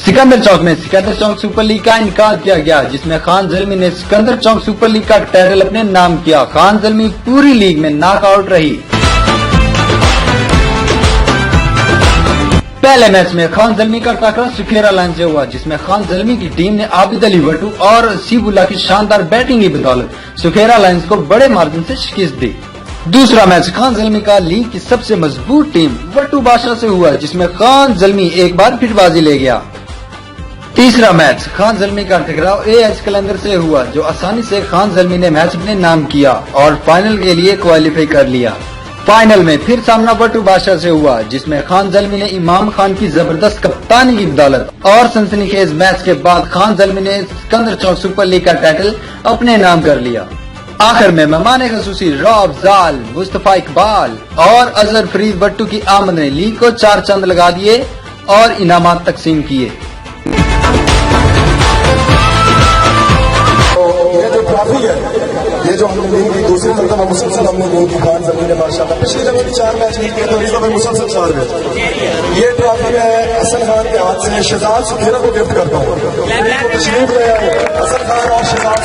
सिकंदर चौक में सिकंदर चौक super league का इनकाद किया गया, जिसमें खान ज़ल्मी ने सिकंदर चौक सुपर लीग का टाइटल अपने नाम किया। खान ज़ल्मी पूरी लीग में नॉकआउट रही। पहले मैच में खान ज़ल्मी का टकराव सुखेरा लाइन्स से हुआ, जिसमें खान ज़ल्मी की टीम ने आबिद अली वट्टू और सीबुल्ला की शानदार बैटिंग की बदौलत सुखेरा लाइन्स को बड़े मार्जिन से शिकस्त दी। दूसरा मैच खान ज़ल्मी का लीग की सबसे मजबूत टीम वट्टू बादशाह से हुआ, जिसमें खान ज़ल्मी एक बार फिर बाजी ले गया। तीसरा मैच खान ज़ल्मी का टकराव AH कलंदर से हुआ, जो आसानी से खान ज़ल्मी ने मैच अपने नाम किया और फाइनल के लिए क्वालिफाई कर लिया। फाइनल में फिर सामना वट्टू बादशाह से हुआ, जिसमें खान ज़ल्मी ने इमाम खान की जबरदस्त कप्तानी की बदौलत और सनसनीखेज मैच के बाद खान ज़ल्मी ने सिकंदर चौक सुपर लीग का टाइटल अपने नाम कर लिया। आखिर में मेहमान खसूसी रॉब जाल, मुस्तफा इकबाल और अजहर फरीद वट्टू की आमद ने लीग को 4 चंद लगा दिए और इनामात तकसीम किए। ये जो हमने लीग की दूसरी मरतबा मुसलसल हमने लीग की खान ज़ल्मी ने माशाल्लाह पिछली जगह भी 4 मैच जीत गए, तो इस दफे मुसलसल 4 मैच। ये ट्रॉफी मैं हसन खान के हाथ से शहजाद सुखेरा को गिफ्ट करता हूँ। तशरीफ ले आए हसन खान और शहजाद